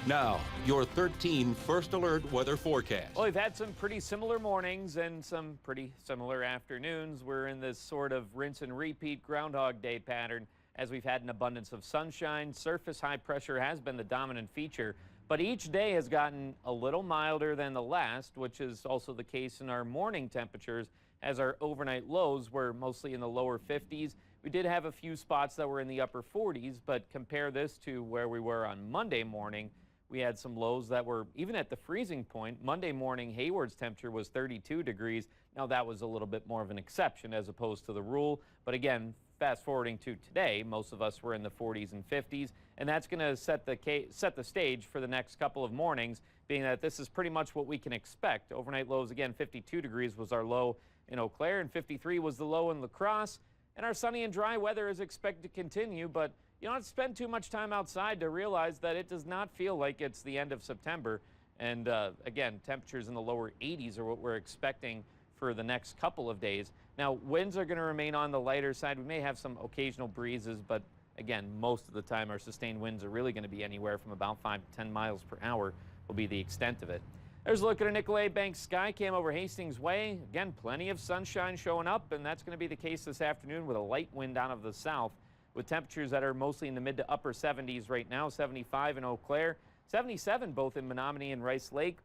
Now, your 13 First Alert weather forecast. Well, we've had some pretty similar mornings and some pretty similar afternoons. We're in this sort of rinse and repeat Groundhog Day pattern as we've had an abundance of sunshine. Surface high pressure has been the dominant feature, but each day has gotten a little milder than the last, which is also the case in our morning temperatures, as our overnight lows were mostly in the lower 50s. We did have a few spots that were in the upper 40s, but compare this to where we were on Monday morning. We had some lows that were even at the freezing point. Monday morning, Hayward's temperature was 32 degrees. Now, that was a little bit more of an exception as opposed to the rule. But again, fast forwarding to today, most of us were in the 40s and 50s. And that's going to set the stage for the next couple of mornings, being that this is pretty much what we can expect. Overnight lows, again, 52 degrees was our low in Eau Claire, and 53 was the low in LaCrosse. And our sunny and dry weather is expected to continue, but you don't have to spend too much time outside to realize that it does not feel like it's the end of September. And again, temperatures in the lower 80s are what we're expecting for the next couple of days. Now, winds are going to remain on the lighter side. We may have some occasional breezes, but again, most of the time our sustained winds are really going to be anywhere from about 5 to 10 miles per hour will be the extent of it. There's a look at a Nicolay Bank sky cam over Hastings Way. Again, plenty of sunshine showing up, and that's going to be the case this afternoon with a light wind out of the south, with temperatures that are mostly in the mid to upper 70s right now. 75 in Eau Claire, 77 both in Menominee and Rice Lake.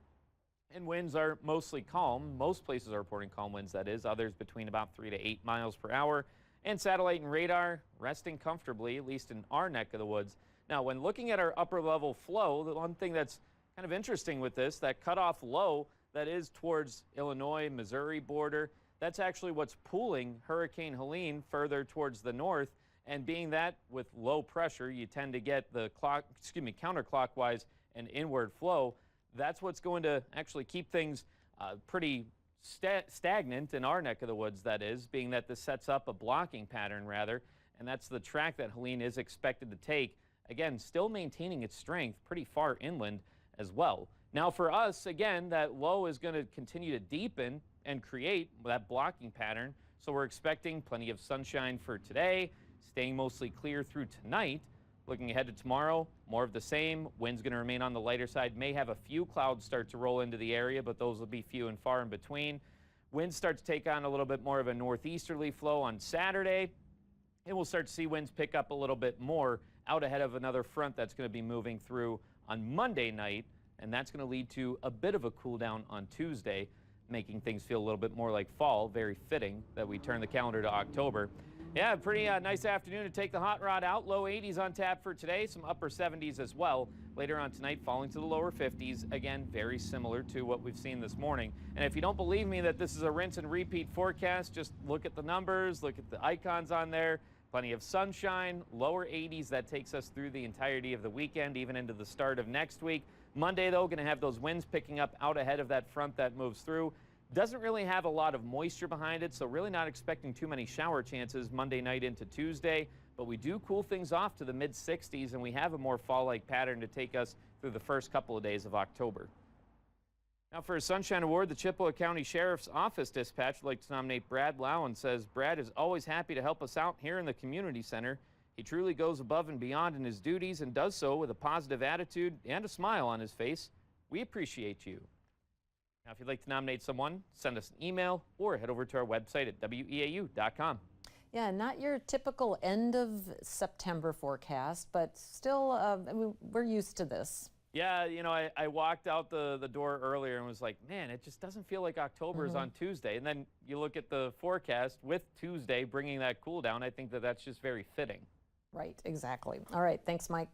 And winds are mostly calm. Most places are reporting calm winds, that is. Others between about 3 to 8 miles per hour. And satellite and radar resting comfortably, at least in our neck of the woods. Now, when looking at our upper level flow, the one thing that's kind of interesting with this, that cutoff low that is towards Illinois, Missouri border, that's actually what's pulling Hurricane Helene further towards the north. And being that with low pressure, you tend to get the counterclockwise and inward flow. That's what's going to actually keep things pretty stagnant in our neck of the woods, that is, being that this sets up a blocking pattern rather. And that's the track that Helene is expected to take. Again, still maintaining its strength pretty far inland as well. Now for us, again, that low is going to continue to deepen and create that blocking pattern. So we're expecting plenty of sunshine for today, staying mostly clear through tonight. Looking ahead to tomorrow, more of the same. Wind's going to remain on the lighter side. May have a few clouds start to roll into the area, but those will be few and far in between. Winds start to take on a little bit more of a northeasterly flow on Saturday, and we'll start to see winds pick up a little bit more out ahead of another front that's going to be moving through on Monday night, and that's going to lead to a bit of a cool down on Tuesday, making things feel a little bit more like fall. Very fitting that we turn the calendar to October. Yeah, pretty nice afternoon to take the hot rod out. Low 80s on tap for today, some upper 70s as well. Later on tonight, falling to the lower 50s. Again, very similar to what we've seen this morning. And if you don't believe me that this is a rinse and repeat forecast, just look at the numbers, look at the icons on there. Plenty of sunshine, lower 80s. That takes us through the entirety of the weekend, even into the start of next week. Monday, though, going to have those winds picking up out ahead of that front that moves through. Doesn't really have a lot of moisture behind it, so really not expecting too many shower chances Monday night into Tuesday. But we do cool things off to the mid-60s, and we have a more fall-like pattern to take us through the first couple of days of October. Now for a Sunshine Award, the Chippewa County Sheriff's Office dispatch would like to nominate Brad Lau, and says Brad is always happy to help us out here in the community center. He truly goes above and beyond in his duties and does so with a positive attitude and a smile on his face. We appreciate you. Now, if you'd like to nominate someone, send us an email or head over to our website at WEAU.com. Yeah, not your typical end of September forecast, but still, I mean, we're used to this. Yeah, you know, I walked out the door earlier and was like, man, it just doesn't feel like October is on Tuesday. And then you look at the forecast with Tuesday bringing that cool down. I think that that's just very fitting. Right, exactly. All right, thanks, Mike.